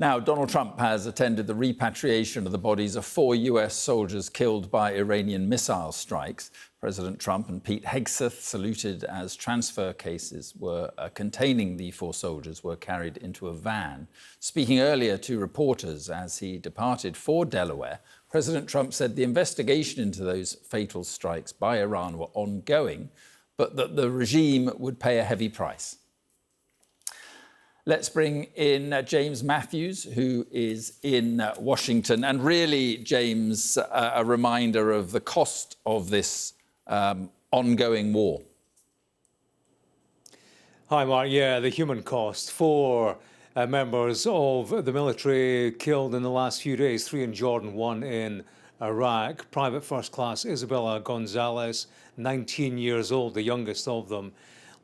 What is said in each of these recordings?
Now, Donald Trump has attended the repatriation of the bodies of 4 US soldiers killed by Iranian missile strikes. President Trump and Pete Hegseth saluted as transfer cases containing the 4 soldiers were carried into a van. Speaking earlier to reporters as he departed for Delaware, President Trump said the investigation into those fatal strikes by Iran were ongoing, but that the regime would pay a heavy price. Let's bring in James Matthews, who is in Washington. And really, James, a reminder of the cost of this ongoing war. Hi, Mark. Yeah, the human cost. 4 members of the military killed in the last few days, 3 in Jordan, 1 in Iraq. Private First Class Isabella Gonzalez, 19 years old, the youngest of them.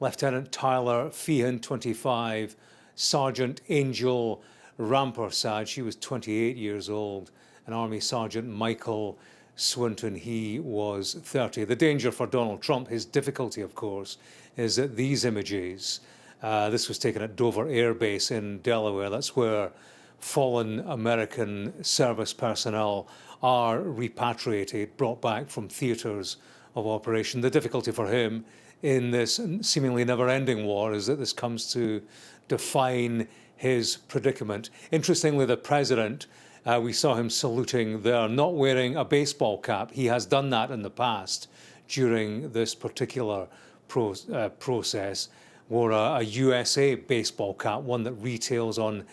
Lieutenant Tyler Feehan, 25. Sergeant Angel Rampersad, she was 28 years old, and Army Sergeant Michael Swinton, he was 30. The danger for Donald Trump, his difficulty, of course, is that these images, this was taken at Dover Air Base in Delaware, that's where fallen American service personnel are repatriated, brought back from theatres of operation. The difficulty for him in this seemingly never-ending war is that this comes to define his predicament. Interestingly, the president, we saw him saluting there, not wearing a baseball cap. He has done that in the past during this particular process. Wore a USA baseball cap, one that retails on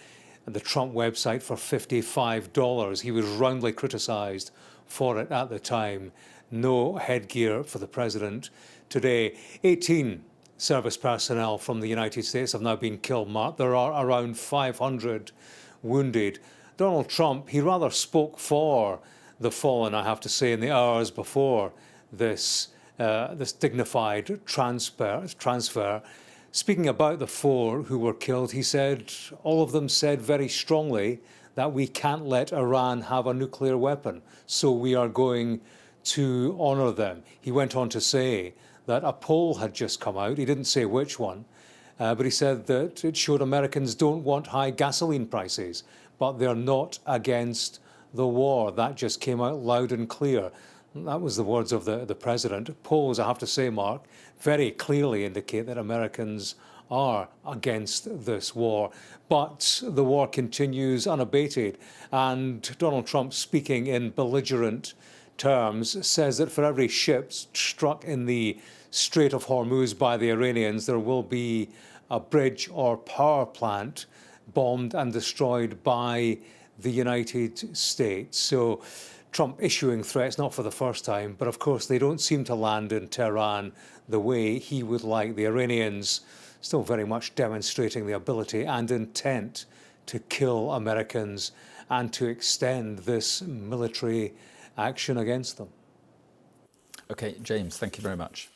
the Trump website for $55. He was roundly criticised for it at the time. No headgear for the president today. 18 service personnel from the United States have now been killed, Mark. There are around 500 wounded. Donald Trump, he rather spoke for the fallen, I have to say, in the hours before this dignified transfer. Speaking about the 4 who were killed, he said, all of them said very strongly that we can't let Iran have a nuclear weapon, so we are going to honour them. He went on to say that a poll had just come out, he didn't say which one, but he said that it showed Americans don't want high gasoline prices, but they're not against the war. That just came out loud and clear. That was the words of the president. Polls, I have to say, Mark, very clearly indicate that Americans are against this war. But the war continues unabated, and Donald Trump, speaking in belligerent terms, says that for every ship struck in the Strait of Hormuz by the Iranians, there will be a bridge or power plant bombed and destroyed by the United States. So Trump issuing threats, not for the first time, but of course they don't seem to land in Tehran the way he would like. The Iranians still very much demonstrating the ability and intent to kill Americans and to extend this military action against them. OK, James, thank you very much.